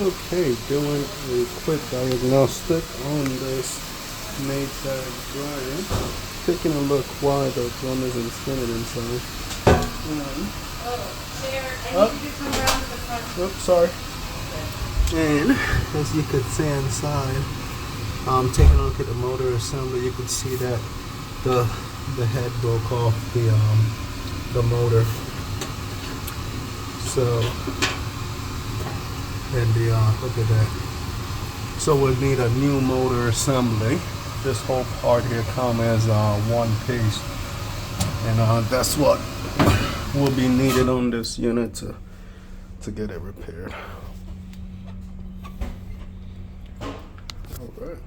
Okay, doing a quick diagnostic on this Maytag dryer. Taking a look why the drum isn't spinning inside. Oops, sorry. And as you could see inside, taking a look at the motor assembly, you could see that the head broke off the motor. So, and look at that. So we'll need a new motor assembly. This whole part here comes as one piece, and that's what will be needed on this unit to get it repaired. All right.